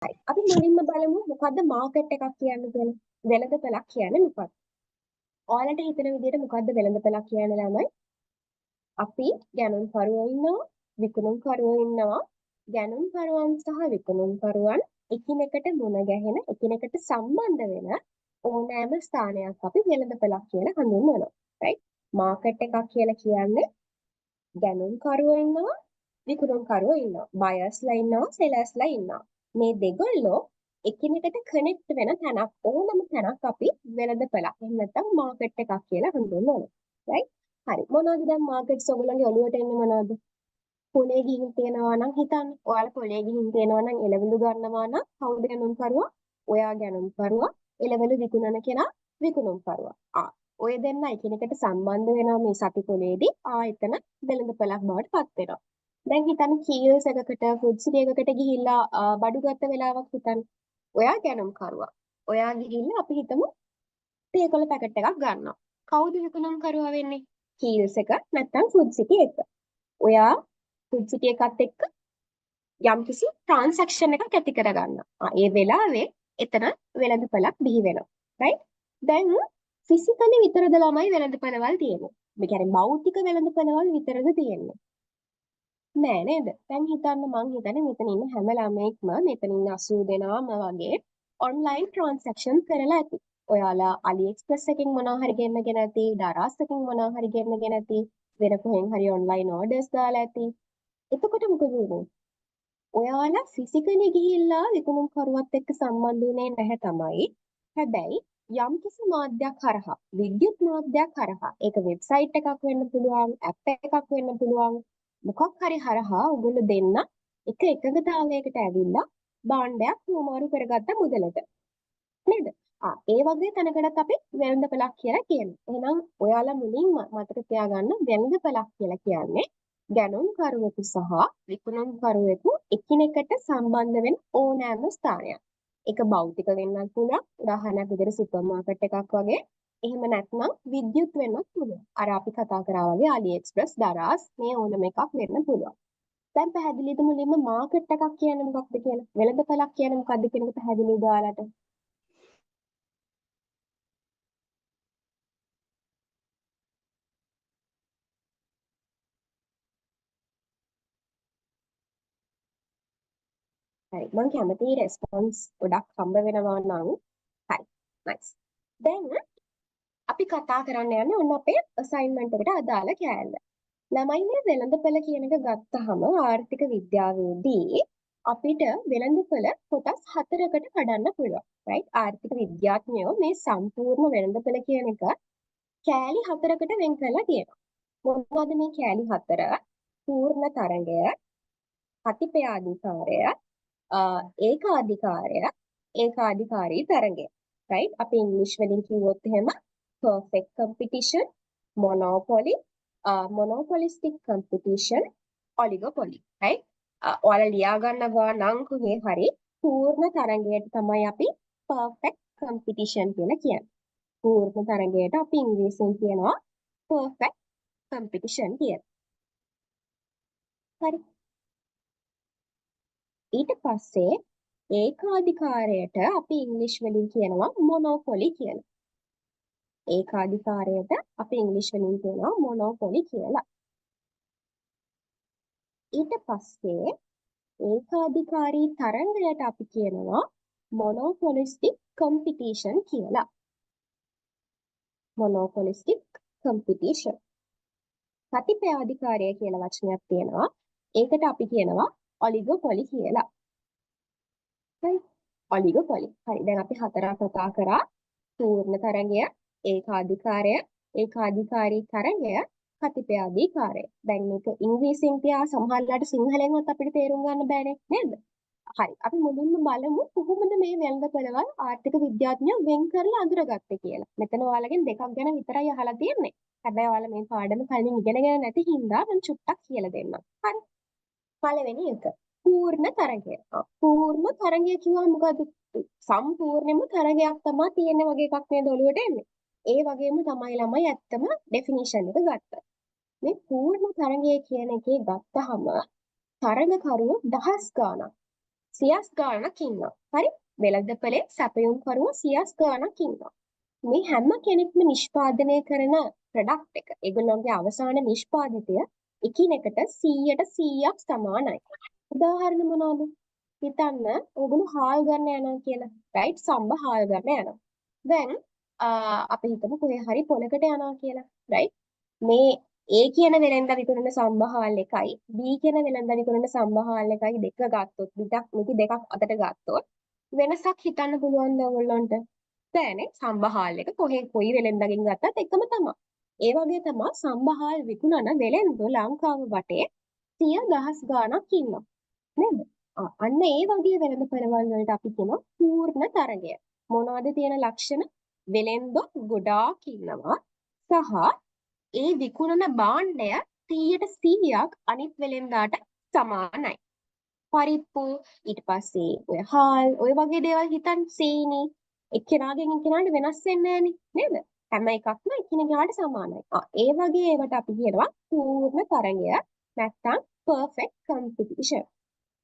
අපි මුලින්ම බලමු මොකද්ද මාකට් එකක් කියන්නේ කියලා. වෙළඳපළක් කියන්නේ මොකක්ද? ඔයාලට හිතෙන විදිහට මොකද්ද වෙළඳපළක් කියන්නේ ළමයි? අපි ගැනුම්කරුවෝ ඉන්නවා, විකුණුම්කරුවෝ ඉන්නවා. ගැනුම්කරුවන් සහ විකුණුම්කරුවන් එකිනෙකට මුණ ගැහෙන, එකිනෙකට සම්බන්ධ වෙන ඕනෑම ස්ථානයක් අපි වෙළඳපළක් කියලා හඳුන්වනවා. right? මාකට් එකක් කියලා කියන්නේ ගැනුම්කරුවෝ ඉන්නවා, විකුණුම්කරුවෝ ඉන්නවා. බයර්ස්ලා ඉන්නවා, සෙලර්ස්ලා ඉන්නවා. මේ දෙගොල්ලෝ එකිනෙකට කනෙක්ට් වෙන තැනක් ඕනම තැනක් අපි වෙළඳපළක් එහෙම නැත්නම් මාකට් එකක් කියලා හඳුන්වනවා. right? හරි. මොනවද දැන් මාකට්ස් ඔයගොල්ලන්ගේ ඔළුවට එන්නේ මොනවද? පොලේ ගිහින් තියනවා නම් හිතන්න. ඔයාලා පොලේ ගිහින් තියනවා නම් එළවලු ගන්නවා නම් කවුද ගැනුම්කරුවා? ඔයා ගැනුම්කරුවා. එළවලු විකුණන කෙනා විකුණුම්කරුවා. ඔය දෙන්න එකිනෙකට සම්බන්ධ වෙනවා මේ සති පොලේදී. එතන වෙළඳපළක් බවට පත් වෙනවා. දැන් හිතන්න කීල්ස් එකකට ෆුඩ් සිටි එකකට ගිහිල්ලා බඩු ගත්ත වෙලාවක් හිතන්න. ඔයා ගැනුම්කරුවා. ඔයා ගිහිල්ලා අපි හිතමු තේකොළ පැකට් එකක් ගන්නවා. කවුද විකුණුම්කරුවා වෙන්නේ? කීල්ස් එක නැත්නම් ෆුඩ් සිටි එක. ඔයා ෆුඩ් සිටි එකත් එක්ක යම්කිසි ට්‍රාන්සැක්ෂන් එකක් ඇති කරගන්නවා. ඒ වෙලාවේ එතන වෙළඳපළක් බිහි වෙනවා. right? දැන් ෆිසිකලි විතරද ළමයි වෙළඳපළවල් තියෙන්නේ? මේ කියන්නේ භෞතික වෙළඳපළවල් විතරද තියෙන්නේ? නෑ නේද? දැන් හිතන්න මං හිතන්නේ මෙතන ඉන්න හැම ළමයෙක්ම මෙතන ඉන්න 80 දෙනාම වගේ ඔන්ලයින් ට්‍රාන්සැක්ෂන් කරලා ඇති. ඔයාලා AliExpress එකෙන් මොනවා හරි ගෙන්නගෙන ඇති, Daraz එකෙන් මොනවා හරි ගෙන්නගෙන ඇති, වෙන කොහෙන් හරි ඔන්ලයින් ඕඩර්ස් දාලා ඇති. එතකොට මොකද වෙන්නේ? ඔයාලා ෆිසිකලි ගිහිල්ලා විකුණුම්කරුවත් එක්ක සම්බන්ධ වෙන්නේ නැහැ තමයි. හැබැයි යම්කිසි මාධ්‍යයක් හරහා, විද්‍යුත් මාධ්‍යයක් හරහා, ඒක වෙබ්සයිට් එකක් වෙන්න පුළුවන්, ඇප් එකක් වෙන්න පුළුවන්, මොකක් හරි හරහා ඔයගොල්ලෝ දෙන්න එක එකඟතාවයකට ඇවිල්ලා භාණ්ඩයක් හුවමාරු කරගත්ත මුදලට. නේද? ඒ වගේ තැනකටත් අපි වෙළඳපළක් කියලා කියනවා. එහෙනම් ඔයාලා මුලින්ම මතක තියාගන්න වෙළඳපළක් කියලා කියන්නේ ගැනුම්කරුවෙකු සහ විකුණුම්කරුවෙකු එකිනෙකට සම්බන්ධ වෙන ඕනෑම ස්ථානයක්. ඒක භෞතික වෙන්නත් පුළුවන්. උදාහරණයක් විදිහට සුපර් මාකට් එකක් වගේ. එහෙම නැත්නම් විද්‍යුත් වෙන්නත් පුළුවන්. අර අපි කතා කරා වගේ AliExpress, Daraz මේ ඕනම එකක් වෙන්න පුළුවන්. දැන් පැහැදිලිද මුලින්ම මාකට් එකක් කියන්නේ මොකක්ද කියලා? වෙළඳපළක් කියන්නේ මොකක්ද කියන එක පැහැදිලිද ඔයාලට? හරි. මම කැමතියි රෙස්පොන්ස් ගොඩක් හම්බ වෙනවා නම්. හරි. නයිස්. දැන් අපි කතා කරන්න යන්නේ ඔන්න අපේ අසයින්මන්ට් එකට අදාළ කෑල්ල. ළමයි මේ වෙළඳපොළ කියන එක ගත්තහම ආර්ථික විද්‍යාවේදී අපිට වෙළඳපොළ කොටස් හතරකට කඩන්න පුළුවන්. right? ආර්ථික විද්‍යාඥයෝ මේ සම්පූර්ණ වෙළඳපොළ කියන එක කෑලි හතරකට වෙන් කරලා තියෙනවා. මොනවද මේ කෑලි හතර? පූර්ණ තරඟය, ප්‍රතිපයාධිකාරය, ඒකාධිකාරය, ඒකාධිකාරී තරඟය. right? අපි ඉංග්‍රීසි වලින් කිව්වොත් එහෙම perfect competition, monopoly, monopolistic competition, oligopoly. right? ඔයාලා ලියා ගන්නවා නම් කොහේ හරි පූර්ණ තරඟයට තමයි අපි perfect competition කියලා කියන්නේ. පූර්ණ තරඟයට අපි ඉංග්‍රීසියෙන් කියනවා perfect competition කියලා. හරි. ඊට පස්සේ ඒකාධිකාරයට අපි ඉංග්‍රීසි වලින් කියනවා මොනෝපොලි කියලා. ඒකාධිකාරයට අපි ඉංග්‍රීසි වලින් කියනවා මොනෝපොලි කියලා. ඊට පස්සේ ඒකාධිකාරී තරඟයට අපි කියනවා මොනෝපොලිස්ටික් කම්පිටිෂන් කියලා. මොනෝපොලිස්ටික් කම්පිටිෂන්. ප්‍රතිපයාධිකාරය කියලා වචනයක් තියෙනවා. ඒකට අපි කියනවා ඔලිගොපොලි කියලා. හරි. ඔලිගොපොලි. හරි. දැන් අපි හතරක් කතා කරා. පූර්ණ තරඟය, ඒකාධිකාරය, ඒකාධිකාරී තරඟය, ප්‍රතිපයාධිකාරය. දැන් මේක ඉංග්‍රීසියෙන් තියා සමහරවිට සිංහලෙන්වත් අපිට තේරුම් ගන්න බෑනේ නේද? හරි. අපි මුලින්ම බලමු කොහොමද මේ වෙළඳපොළවල් ආර්ථික විද්‍යාඥයෝ වෙන් කරලා අඳුරගත්තේ කියලා. මෙතන ඔයාලගෙන් දෙකක් ගැන විතරයි අහලා තියෙන්නේ. හැබැයි ඔයාලා මේ පාඩම කලින් ඉගෙනගෙන නැති හින්දා මම චුට්ටක් කියලා දෙන්නම්. හරි. පළවෙනි එක. පූර්ණ තරඟය. පූර්ණ තරඟය කියුවා මොකද? සම්පූර්ණයෙන්ම තරගයක් තමයි තියෙන්නේ වගේ එකක් නේද ඔළුවට එන්නේ. ඒ වගේම තමයි ළමයි ඇත්තම ඩෙෆිනිෂන් එක ගත්තා. මේ පූර්ණ තරගය කියන එකේ ගත්තහම තරගකරුවෝ දහස් ගාණක්. සියස් ගාණක් ඉන්නවා. හරි? වෙළඳපොලේ සැපයුම් කරුවෝ සියස් ගාණක් ඉන්නවා. මේ හැම කෙනෙක්ම නිෂ්පාදනය කරන ප්‍රොඩක්ට් එක ඒගොල්ලන්ගේ අවසාන නිෂ්පාදිතය එකිනෙකට 100ට 100ක් සමානයි. උදාහරණ මොනවද? හිතන්න ඕගොල්ලෝ හාල් ගන්න යනවා කියලා. රයිට්? සම්බ හාල් ගන්න යනවා. දැන් අපි හිතමු කොහේ හරි පොලකට යනවා කියලා. රයිට්? මේ A කියන වෙලෙන්ද විකුණන සම්බහාල් එකයි B කියන වෙලෙන්ද විකුණන සම්බහාල් එකයි දෙක ගත්තොත් මිටි දෙකක් අතට ගත්තොත් වෙනසක් හිතන්න පුළුවන්ද ඔයගොල්ලන්ට? බෑනේ. සම්බහාල් එක කොයි වෙලෙන්දකින් ගත්තත් එකම තමයි. ඒ වගේ තමයි සම්බහාල් විකුණන වෙලෙන්දෝ ලංකාව වටේ 100,000 ගාණක් ඉන්නවා. නේද? අන්න ඒ වගේ වෙළඳ පොළවල් වලට අපි කියනවා පූර්ණ තරගය. මොනවද තියෙන ලක්ෂණ? වෙලෙන්දෝ ගොඩාක් ඉන්නවා සහ ඒ විකුණන භාණ්ඩය 100ට 100ක් අනිත් වෙලෙන්දාට සමානයි. පරිප්පු ඊට පස්සේ ඔය හාල් ඔය වගේ දේවල් හිතන්න සීනි එක්කෙනාගෙන් එක්කෙනාට වෙනස් වෙන්නේ නේද? හැම එකක්ම එකිනෙකාට සමානයි. ඒ වගේ ඒවට අපි කියනවා පූර්ණ තරගය නැත්නම් perfect competition.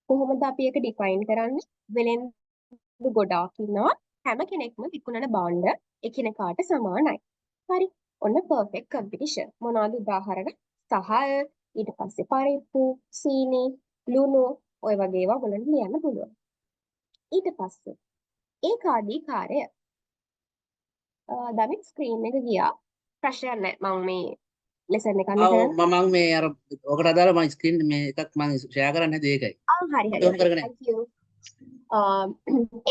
කොහොමද අපි ඒක ඩිෆයින් කරන්නේ? වෙලෙන්දු ගොඩාක් ඉන්නවා හැම කෙනෙක්ම විකුණන භාණ්ඩ එකිනෙකාට සමානයි. හරි. ඔන්න perfect competition. මොනවද උදාහරණ? සහල් ඊට පස්සේ පරිප්පු, සීනි, ලුණු ඔය වගේ ඒවා ඔයගොල්ලන්ට ලියන්න පුළුවන්. ඊට පස්සේ ඒකාධිකාරය. දමිත් ස්ක්‍රීන් එක ගියා. ප්‍රශ්නයක් නැහැ. මම මේ ලෙසන් එක අන්න කරන්නේ. මම මේ අර ඔකට අදාළ මම ස්ක්‍රීන් මේ එකක් මම ෂෙයා කරන්න හැදුවේ ඒකයි. හරි. thank you.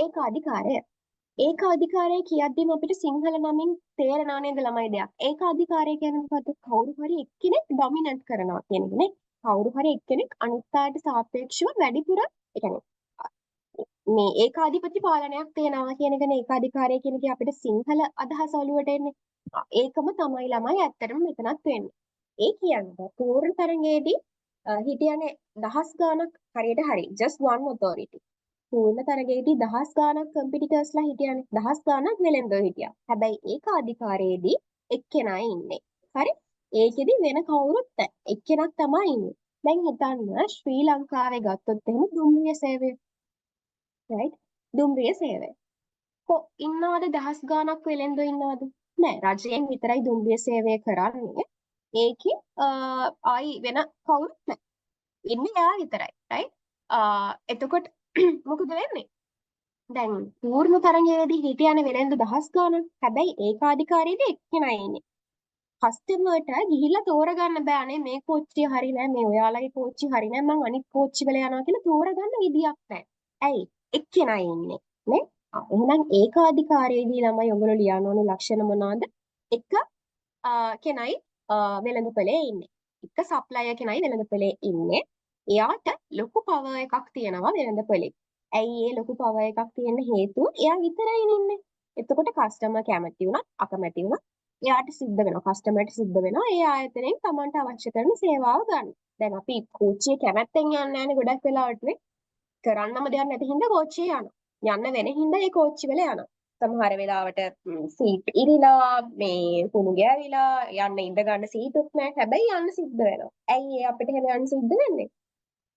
ඒකාධිකාරය. ඒකාධිකාරය කියද්දිම අපිට සිංහල නමින් තේරෙනව නේද ළමයි දෙයක්. ඒකාධිකාරය කියන්නේ මොකද්ද? කවුරු හරි එක්කෙනෙක් ඩොමිනන්ට් කරනවා කියන එක නේ. කවුරු හරි එක්කෙනෙක් අනිත් අයට සාපේක්ෂව වැඩිපුර ඒ කියන්නේ මේ ඒකාධිපති පාලනයක් තියෙනවා කියන එකනේ ඒකාධිකාරය කියන එකේ අපිට සිංහල අදහස ඔලුවට එන්නේ. ඒකම තමයි ළමයි ඇත්තටම මෙතනත් වෙන්නේ. ඒ කියන්නේ පූර්ණ තරඟයේදී හිටියනේ දහස් ගාණක් හරියට හරි just one authority. පූර්ණ තරගයේදී දහස් ගාණක් කම්පිටිටර්ස්ලා හිටියානේ. දහස් ගාණක් වෙලෙන්දෝ හිටියා. හැබැයි ඒකාධිකාරයේදී එක්කෙනයි ඉන්නේ. හරි? ඒකෙදි වෙන කවුරුත් නැහැ. එක්කෙනක් තමයි ඉන්නේ. දැන් හිතන්න ශ්‍රී ලංකාවේ ගත්තොත් එහෙම දුම්රිය සේවය. right? දුම්රිය සේවය. ඉන්නවද දහස් ගාණක් වෙලෙන්දෝ ඉන්නවද? නෑ. රජයෙන් විතරයි දුම්රිය සේවය කරන්නේ. ඒකේ ආයි වෙන කවුරුත් නැහැ. ඉන්නේ එයා විතරයි. right? එතකොට මොකද වෙන්නේ? දැන් පූර්ණ තරගයේදී හිටියනේ වෙලෙන්දු දහස් ගාණක්. හැබැයි ඒකාධිකාරයේදී එක්කෙනයි ඉන්නේ. කස්ටමර්ට ගිහිල්ලා තෝරගන්න බෑනේ මේ කෝච්චිය හරි නෑ මේ ඔයාලගේ කෝච්චිය හරි නෑ මං අනිත් කෝච්චි වල යනවා කියලා තෝරගන්න විදියක් නෑ. ඇයි? එක්කෙනයි ඉන්නේ නේ? එහෙනම් ඒකාධිකාරයේදී ළමයි ඔයගොල්ලෝ ලියන්න ඕනේ ලක්ෂණ මොනවාද? එක කෙනයි වෙළඳපොලේ ඉන්නේ. එක සප්ලයර් කෙනයි වෙළඳපොලේ ඉන්නේ. එයාට ලොකු පවර් එකක් තියෙනවා වෙළඳපොලේ. ඇයි ඒ ලොකු පවර් එකක් තියෙන හේතුව? එයා විතරයි ඉන්නේ. එතකොට කස්ටමර් කැමති වුණත් අකමැති වුණත් එයාට සිද්ධ වෙනවා කස්ටමර්ට සිද්ධ වෙනවා ඒ ආයතනයෙන් Tamanට අවශ්‍ය කරන සේවාව ගන්න. දැන් අපි කෝච්චිය කැමැත්තෙන් යන්නේ නැහැනේ ගොඩක් වෙලාවට නේ. කරන්නම දෙයක් නැති හින්දා කෝච්චිය යනවා. යන්න වෙන හින්දා ඒ කෝච්චි වල යනවා. සමහර වෙලාවට සීට් ඉරිලා මේ කුණු ගෑවිලා යන්න ඉඳ ගන්න සීටුත් නැහැ. හැබැයි යන්න සිද්ධ වෙනවා. ඇයි ඒ අපිට එහෙම යන්න සිද්ධ වෙන්නේ?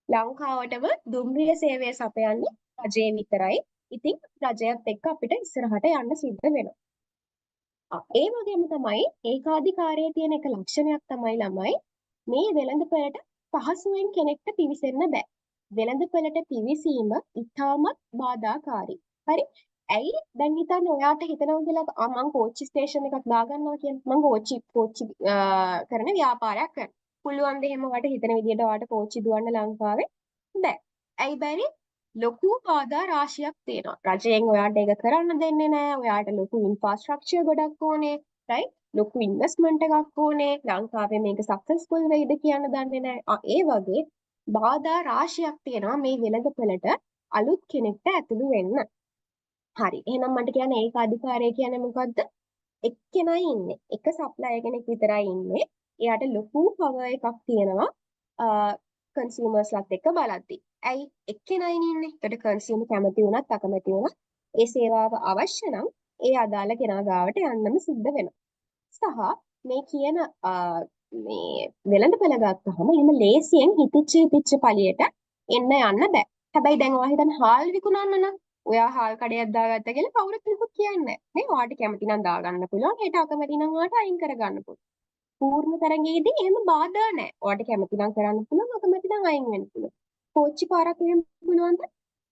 ලංකාවටම දුම්රිය සේවය සපයන්නේ රජයෙන් විතරයි. ඉතින් රජයත් එක්ක අපිට ඉස්සරහට යන්න සිද්ධ වෙනවා. ඒ වගේම තමයි ඒකාධිකාරයේ තියෙන එක ලක්ෂණයක් තමයි ළමයි මේ වෙළඳපළට පහසුවෙන් කෙනෙක්ට පිවිසෙන්න බෑ. වෙළඳපළට පිවිසීම ඉතාමත් බාධාකාරී. හරි? ඇයි? දැන් හිතන්න ඔයාට හිතනවා කියලා මං කෝච්චි ස්ටේෂන් එකක් දාගන්නවා කියන්නේ. මං කෝච්චි කරන ව්‍යාපාරයක් කරනවා. පුළුවන් ද එහෙම ඔයාට හිතන විදිහට ඔයාට කෝච්චි දුවන්න ලංකාවේ? බෑ. ඇයි බැරි? ලොකු බාධා රාශියක් තියෙනවා. රජයෙන් ඔයාට ඒක කරන්න දෙන්නේ නැහැ. ඔයාට ලොකු ඉන්ෆ්‍රාස්ට්‍රක්චර් ගොඩක් ඕනේ. right? ලොකු ඉන්වෙස්ට්මන්ට් එකක් ඕනේ. ලංකාවේ මේක සක්සස්ෆුල් වෙයිද කියන්න දන්නේ නැහැ. ඒ වගේ බාධා රාශියක් තියෙනවා මේ වෙළඳපළට අලුත් කෙනෙක්ට ඇතුළු වෙන්න. හරි. එහෙනම් මට කියන්න ඒකාධිකාරය කියන්නේ මොකද්ද? එක්කෙනයි ඉන්නේ. එක සප්ලයර් කෙනෙක් විතරයි ඉන්නේ. එයාට ලොකු පවර් එකක් තියෙනවා. කන්සියුමර්ස්ලාත් එක්ක බලද්දි. ඇයි එක්කෙනයි ඉන්නේ. ඒකට කන්සියුමර් කැමති වුණත් අකමැති වුණත් ඒ සේවාව අවශ්‍ය නම් ඒ අදාළ කෙනා ගාවට යන්නම සිද්ධ වෙනවා. සහ මේ කියන මේ වෙළඳපළ ගත්තහම එහෙම ලේසියෙන් හිතිච්ච පළියට එන්න යන්න බෑ. හැබැයි දැන් ඔයා හිතන්න හාල් විකුණන්න නම් ඔයා හාල් කඩයක් දාගත්ත කියලා කවුරුත් නිකුත් කියන්නේ නැහැ. නේ ඔයාට කැමති නම් දාගන්න පුළුවන්. හෙට අකමැති නම් ඔයාට අයින් කරගන්න පුළුවන්. පූර්ණ තරඟයේදී එහෙම බාධා නැහැ. ඔයාට කැමති නම් කරන්න පුළුවන්, අකමැති නම් අයින් වෙන්න පුළුවන්. කෝච්චි පාරක් එහෙම පුළුවන්ද?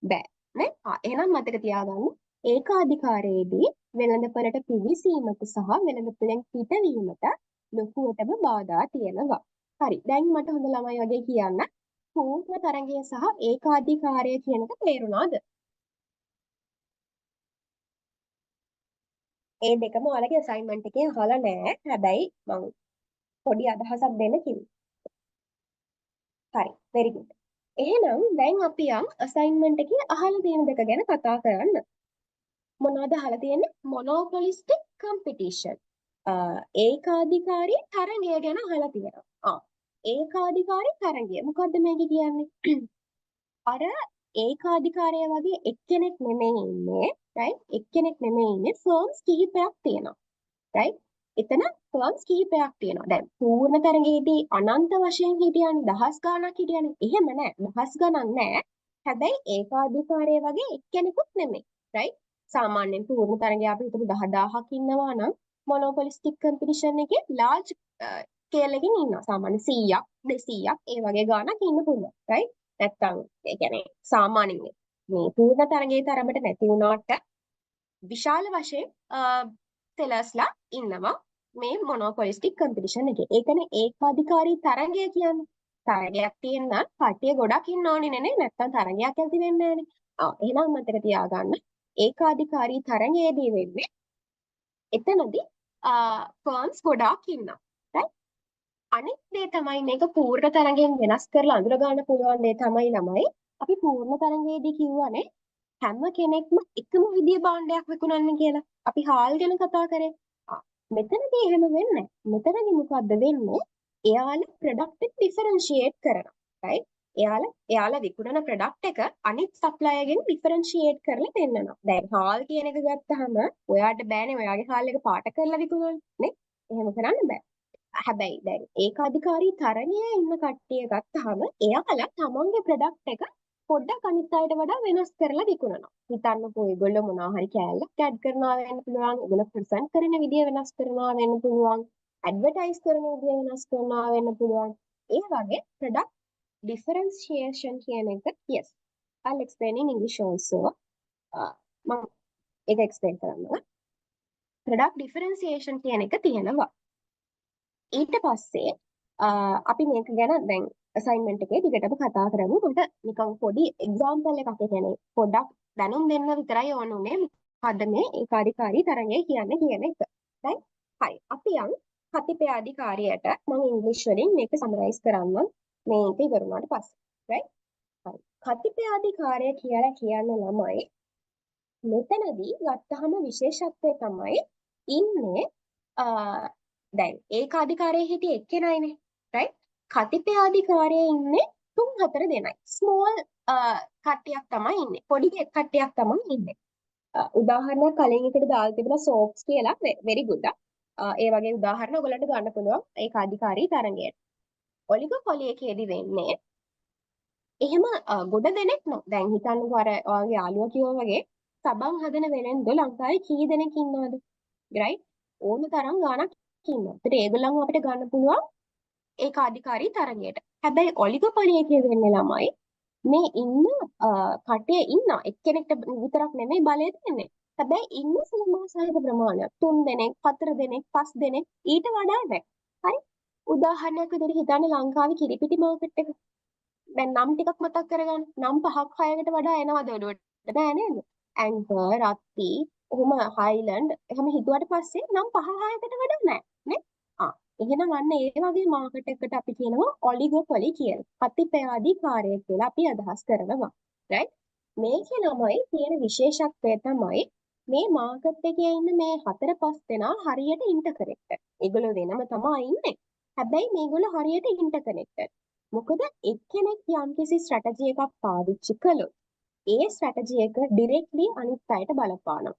බෑ. නේ? එහෙනම් මතක තියාගන්න. ඒකාධිකාරයේදී වෙළඳපළට පිවිසීමට සහ වෙළඳපළෙන් පිටවීමට ලොකුවටම බාධා තියෙනවා. හරි. දැන් මට හොඳ ළමයි වගේ කියන්න. පූර්ණ තරඟය සහ ඒකාධිකාරය කියන එක තේරුණාද? ඒ දෙකම ඔයාලගේ අසයින්මන්ට් එකේ අහලා නැහැ. හැබැයි මම පොඩි අදහසක් දෙන්න කිව්වා. හරි. very good. එහෙනම් දැන් අපි යම් අසයින්මන්ට් එකේ අහලා තියෙන දෙක ගැන කතා කරන්න. මොනවද අහලා තියෙන්නේ? මොනෝපොලිස්ටික් කම්පිටිෂන්. ඒකාධිකාරී තරඟය ගැන අහලා තියෙනවා. ඒකාධිකාරී තරඟය. මොකද්ද මේක කියන්නේ? අර ඒකාධිකාරය වගේ එක්කෙනෙක් නෙමෙයි ඉන්නේ, right? එක්කෙනෙක් නෙමෙයි ඉන්නේ, ෆර්ම්ස් කිහිපයක් තියෙනවා, right? එතන ෆර්ම්ස් කිහිපයක් තියෙනවා. දැන් පූර්ණ තරඟයේදී අනන්ත වශයෙන් හිටියන්නේ දහස් ගාණක් හිටියන්නේ. එහෙම නෑ. දහස් ගණන් නෑ. හැබැයි ඒකාධිකාරය වගේ එක්කෙනෙකුත් නෙමෙයි, right? සාමාන්‍යයෙන් පූර්ණ තරඟය අපි හිතමු 10000ක් ඉන්නවා නම් මොනෝපොලිස්ටික් කම්පිටිෂන් එකේ large ස්කේල් එකකින් ඉන්නවා. සාමාන්‍ය 100ක් 200ක් ඒ වගේ ගාණක් ඉන්න පුළුවන්, right? නැත්තම් ඒ කියන්නේ සාමාන්‍යයෙන් මේ පූර්ණ තරඟයේ තරමට නැති වුණාට විශාල වශයෙන් සෙලර්ස්ලා ඉන්නවා මේ මොනෝපොලිස්ටික් කම්පිටිෂන් එකේ. ඒ කියන්නේ ඒකාධිකාරී තරඟය කියන්නේ තරගයක් තියෙන කට්ටිය ගොඩක් ඉන්න ඕනේ නේ නැත්තම් තරගයක් ඇති වෙන්නේ නැහනේ. එහෙනම් මතක තියාගන්න ඒකාධිකාරී තරඟයේදී වෙන්නේ එතනදී ෆර්ම්ස් ගොඩක් ඉන්නවා. right? අනිත් දේ තමයි මේක පූර්ණ තරඟයෙන් වෙනස් කරලා අඳුර ගන්න පුළුවන් දේ තමයි ළමයි අපි පූර්ණ තරඟයේදී කියවනේ හැම කෙනෙක්ම එකම විදිය භාණ්ඩයක් විකුණන්නේ කියලා. අපි හාල් ගැන කතා කරේ. මෙතනදී එහෙම වෙන්නේ නැහැ. මෙතනදී මොකද්ද වෙන්නේ? එයාලා ප්‍රොඩක්ට් එක ඩිෆරන්ෂিয়েට් කරනවා. right? එයාලා විකුණන ප්‍රොඩක්ට් එක අනිත් සප්ලයර්ගෙන් ඩිෆරන්ෂিয়েට් කරලා දෙන්නනවා. දැන් හාල් කියන එක ගත්තාම ඔයාට බෑනේ ඔයාගේ හාල් එක පාට කරලා විකුණන්න නේ? එහෙම කරන්න බෑ. හැබැයි දැන් ඒකාධිකාරී තරණයේ ඉන්න කට්ටිය ගත්තාම එයාලා තමන්ගේ ප්‍රොඩක්ට් එක පොඩ්ඩක් අනිත් අයට වඩා වෙනස් කරලා විකුණනවා. හිතන්නකෝ ඒගොල්ලෝ මොනවා හරි කෑල්ලක් ඇඩ් කරනවා වෙන්න පුළුවන්. ඒගොල්ලෝ ප්‍රසන්ට් කරන විදිය වෙනස් කරනවා වෙන්න පුළුවන්. ඇඩ්වර්ටයිස් කරන විදිය වෙනස් කරනවා වෙන්න පුළුවන්. ඒ වගේ product differentiation කියන එක yes. I'll explain in English also. මම ඒක explain කරන්නම්. product differentiation කියන එක තියෙනවා. ඊට පස්සේ අපි මේක ගැන දැන් අසයින්මන්ට් එකේ දිගටම කතා කරමු. මට නිකන් පොඩි එක්සැම්පල් එකක් කියන්නේ පොඩ්ඩක් දැනුම් දෙන්න විතරයි ඕන උනේ. මොකද්ද මේ ඒකාධිකාරී තරඟය කියන්නේ කියන එක. right? හරි. අපි යන් කතිපයාධිකාරියට මම ඉංග්‍රීසි වලින් මේක සමරයිස් කරන්නම් මේක ඉවර වුණාට පස්සේ. right? හරි. කතිපයාධිකාරය කියලා කියන්නේ ළමයි මෙතනදී ගත්තහම විශේෂත්වය තමයි ඉන්නේ දැන් ඒකාධිකාරයේ හිටිය එක්කෙනයිනේ right කතිපයාධිකාරයේ ඉන්නේ 3-4 දෙනයි ස්මෝල් කට්ටියක් තමයි ඉන්නේ පොඩි කට්ටියක් තමයි ඉන්නේ උදාහරණයක් කලින් එකට දාලා තිබුණා සෝප්ස් කියලා very good ඒ වගේ උදාහරණ ඔයගලන්ට ගන්න පුළුවන් ඒකාධිකාරී තරඟයට ඔලිගොපොලි එකේදී වෙන්නේ එහෙම ගොඩ දෙනෙක් නෝ දැන් හිතන්නකෝ අර ඔයාගේ යාළුවා කිව්වා වගේ සබන් හදන වෙලෙන්ද ලංකාවේ කී දෙනෙක් ඉන්නවද right ඕන තරම් ගාණක් ඉන්නවා. ඒත් ඒගොල්ලන් අපිට ගන්න පුළුවන් ඒකාධිකාරී තරගයට. හැබැයි ඔලිගොපොලි එකේ වෙන්නේ ළමයි මේ ඉන්න කටේ ඉන්න එක්කෙනෙක්ට විතරක් නෙමෙයි බලය දෙන්නේ. හැබැයි ඉන්න සීමාසහිත ප්‍රමාණයක් 3 දෙනෙක්, 4 දෙනෙක්, 5 දෙනෙක් ඊට වඩා නැහැ. හරි? උදාහරණයක් විදිහට හිතන්න ලංකාවේ කිරිපිටි මාකට් එක. දැන් නම් ටිකක් මතක් කරගන්න. නම් 5ක් 6කට වඩා එනවද ඔළුවට? බෑ නේද? ඇන්කර්, රත්ති, ඔහොම හයිලන්ඩ් එහෙම හිතුවට පස්සේ නම් 5-6කට වඩා නැහැ නේ? එහෙනම් අන්න ඒ වගේ මාකට් එකකට අපි කියනවා ඔලිගොපොලි කියලා. අතිපයාධිකාරය කියලා අපි අදහස් කරනවා. right? මේකේ ළමයි තියෙන විශේෂත්වය තමයි මේ මාකට් එකේ ඉන්න මේ 4-5 දෙනා හරියට ඉන්ටර්කනෙක්ටඩ්. ඒගොල්ලෝ වෙනම තමයි ඉන්නේ. හැබැයි මේගොල්ලෝ හරියට ඉන්ටර්කනෙක්ටඩ්. මොකද එක්කෙනෙක් යම්කිසි ස්ට්‍රැටජි එකක් පාවිච්චි කළොත් ඒ ස්ට්‍රැටජි එක ඩිරෙක්ට්ලි අනිත් අයට බලපානවා.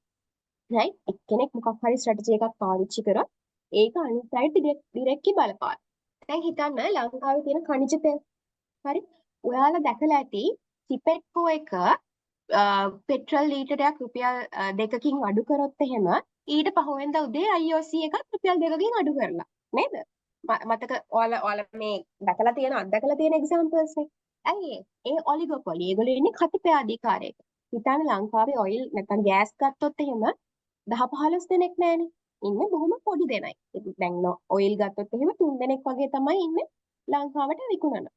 right? එක්කෙනෙක් මොකක් හරි ස්ට්‍රැටජි එකක් පාවිච්චි කරොත් ඒක අනිත් අයට ඩිරෙක්ට්ලි බලපාන. දැන් හිතන්න ලංකාවේ තියෙන ඛනිජ තෙල්. හරි? ඔයාලා දැකලා ඇති සිපෙට්කෝ එක පෙට්‍රල් ලීටරයක් රුපියල් 2කින් අඩු කරොත් එහෙම ඊට පහුවෙන්දා උදේ IOC එකත් රුපියල් 2කින් අඩු කරලා නේද? මතක ඔයාලා මේ දැකලා තියෙන අත්දැකලා තියෙන එක්සැම්පල්ස් නේ. ඇයි ඒ ඔලිගොපොලි ඒගොල්ලෝ ඉන්නේ කතිපාදිකාරයක. හිතන්න ලංකාවේ ඔයිල් නැත්නම් ගෑස් ගත්තොත් එහෙම 10-15 දෙනෙක් නැහැනේ. ඉන්නේ බොහොම පොඩි දෙනයි. දැන් ඔයිල් ගත්තොත් එහෙම 3 දෙනෙක් වගේ තමයි ඉන්නේ ලංකාවට විකුණන.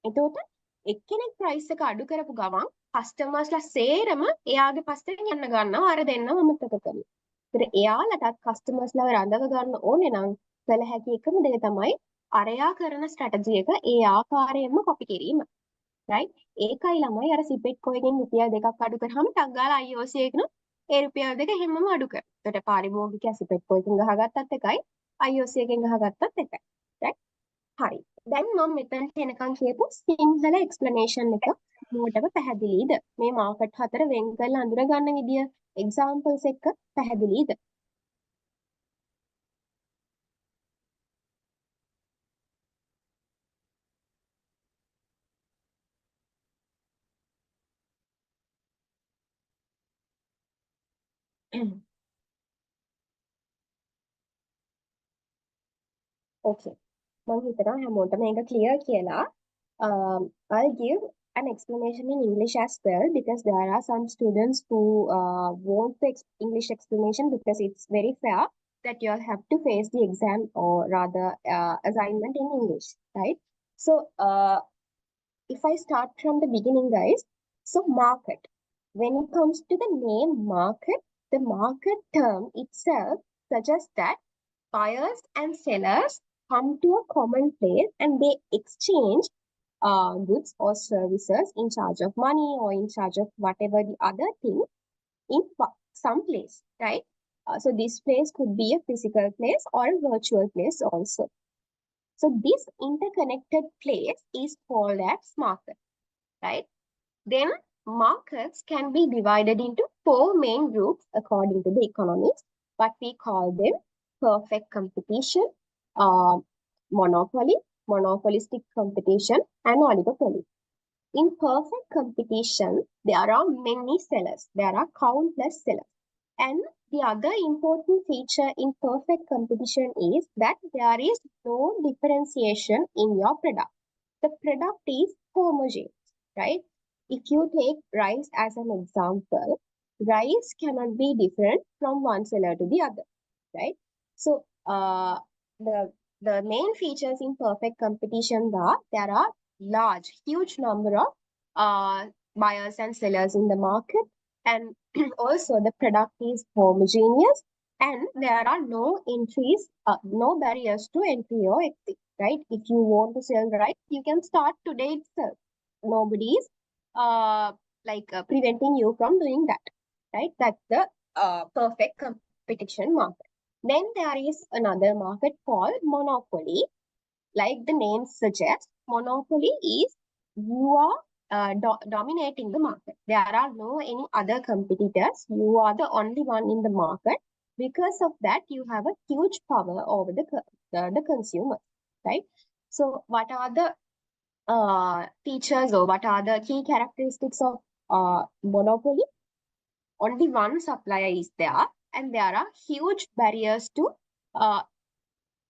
එතකොට එක්කෙනෙක් ප්‍රයිස් එක අඩු කරපු ගමන් කස්ටමර්ස්ලා සේරම එයාගේ පස්සෙන් යන්න ගන්නවා අර දෙන්නව අමතක කරලා. ඒතර එයාලටත් කස්ටමර්ස්ලාව රඳව ගන්න ඕනේ නම් කළ හැකි එකම දේ තමයි අරයා කරන ස්ට්‍රැටජි එක ඒ ආකාරයෙන්ම කොපි කිරීම. right? ඒකයි ළමයි අර සිපෙට්කෝ එකෙන් රුපියල් 2ක් අඩු කරාම ටක් ගාලා IOC එකන ඒ රුපියල් 2 හැමම අඩු කරනවා. ඒකට පාරිභෝගික සිපෙට්කෝ එකෙන් ගහගත්තත් එකයි IOC එකෙන් ගහගත්තත් එකයි. right? හරි. දැන් මම මෙතනට එනකන් කියපු සිංහල එක්ස්ප්ලනේෂන් එක මොකටද පැහැදිලිද? මේ මාකට් හතර වෙන් කරලා අඳුර ගන්න විදිය එක්සැම්පල්ස් එක්ක පැහැදිලිද? okay. මම හිතනවා හැමෝටම මේක clear කියලා. I'll give an explanation in English as well because there are some students who want the English explanation because it's very fair that you all have to face the exam or rather assignment in English, right? So if I start from the beginning, guys, so market. When it comes to the name market, the market term itself suggests that buyers and sellers come to a common place and they exchange goods or services in charge of money or in charge of whatever the other thing in some place, right? So this place could be a physical place or a virtual place also. So this interconnected place is called as market, right? Then markets can be divided into 4 main groups according to the economics, but we call them perfect competition, monopoly, monopolistic competition, and oligopoly. In perfect competition, there are many sellers. There are countless sellers. And the other important feature in perfect competition is that there is no differentiation in your product. The product is homogeneous, right? If you take rice as an example, rice cannot be different from one seller to the other, right? So the main features in perfect competition are there are huge number of buyers and sellers in the market, and also the product is homogeneous, and there are no entries, no barriers to entry or exit, right? If you want to sell rice, you can start today itself. Nobody is preventing you from doing that, right? That's the perfect competition market. Then there is another market called monopoly. Like the name suggests, monopoly is you are dominating the market. There are no any other competitors. You are the only one in the market. Because of that, you have a huge power over the consumer, right? So what are the features or what are the key characteristics of monopoly? Only one supplier is there, and there are huge barriers to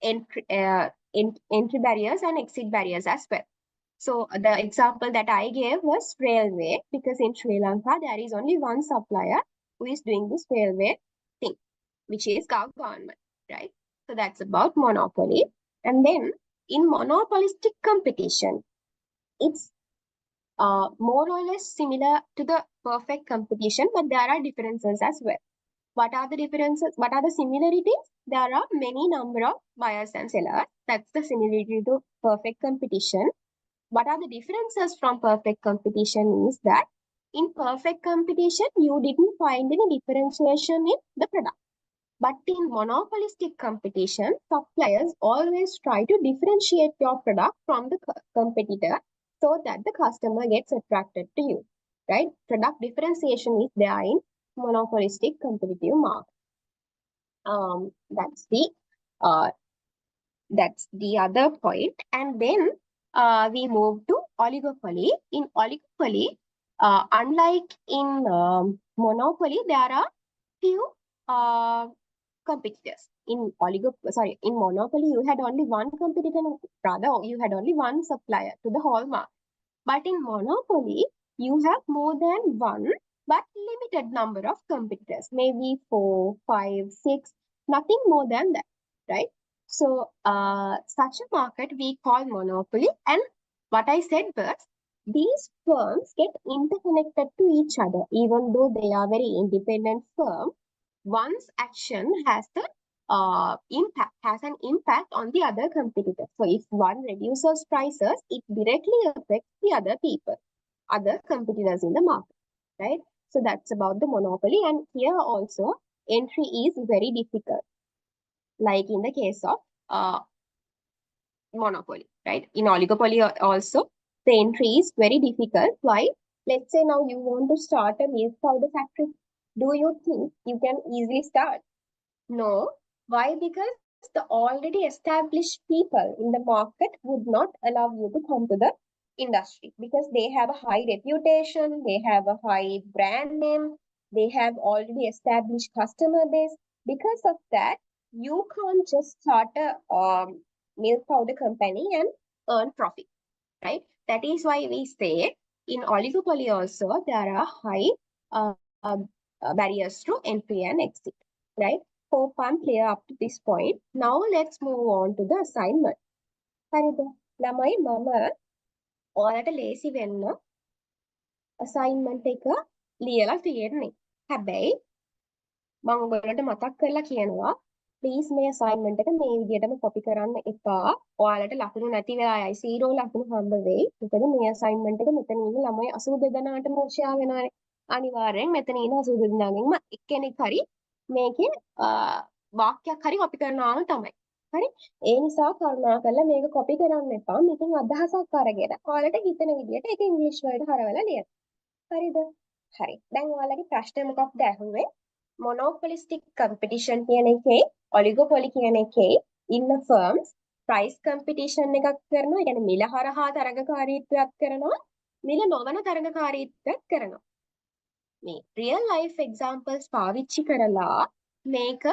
entry barriers and exit barriers as well. So the example that I gave was railway, because in Sri Lanka there is only one supplier who is doing this railway thing, which is government, right? So that's about monopoly. And then in monopolistic competition, it's more or less similar to the perfect competition, but there are differences as well. What are the differences? What are the similarities? There are many number of buyers and sellers. That's the similarity to perfect competition. What are the differences from perfect competition is that in perfect competition, you didn't find any differentiation in the product. But in monopolistic competition, suppliers always try to differentiate your product from the competitor so that the customer gets attracted to you, right? Product differentiation is there in monopolistic competitive market. That's the other point. And then we move to oligopoly. In oligopoly, unlike in monopoly, there are few competitors. In monopoly, you had only one competitor, rather, you had only one supplier to the whole market. But in monopoly, you have more than one, but limited number of competitors, maybe 4, 5, 6, nothing more than that, right? So, such a market we call monopoly. And what I said was, these firms get interconnected to each other, even though they are very independent firms. One's action has an impact on the other competitor. So if one reduces prices, it directly affects the other people, other competitors in the market, right? So that's about the monopoly. And here also, entry is very difficult, like in the case of monopoly, right? In oligopoly also, the entry is very difficult. Why? Let's say now you want to start a milk powder factory. Do you think you can easily start? No. Why? Because the already established people in the market would not allow you to come to the industry, because they have a high reputation, they have a high brand name, they have already established customer base. Because of that, you can't just start a milk powder company and earn profit, right? That is why we say in oligopoly also there are high uh, uh, barriers to entry and exit, right? Hope I'm clear up to this point. Now let's move on to the assignment. හරිද? ළමයි මම ඔයාලට ලේසි වෙන්න assignment එක ලියලා තියෙන්නේ. හැබැයි මම ඔයාලට මතක් කරලා කියනවා, please මේ assignment එක මේ විදිහටම copy කරන්න එපා. ඔයාලට ලකුණු නැති වෙලා යයි, 0 ලකුණු හම්බ වෙයි. මොකද මේ assignment එක මෙතන ඉන්න ළමයි 82 දෙනාටම share වෙනවානේ. අනිවාර්යෙන් මෙතන ඉන්න 82 දෙනාගෙන්ම එක්කෙනෙක් හරි මේකේ වාක්‍යයක් හරි copy කරනවාම තමයි. හරි? ඒ නිසා කරුණාකරලා මේක copy කරන්න එපා. මේකෙන් අදහසක් අරගෙන ඔයාලට හිතෙන විදිහට ඒක ඉංග්‍රීසි වලට හරවලා ලියන්න. හරිද? හරි. දැන් ඔයාලගේ ප්‍රශ්නේ මොකක්ද ඇහුවේ? monopolistic competition කියන එකේ oligopoly කියන එකේ ඉන්න firms price competition එකක් කරනවා. يعني මිල හරහා තරගකාරීත්වයක් කරනවා. මිල නොවන තරගකාරීත්වයක් කරනවා. මේ real life examples පාවිච්චි කරලා මේක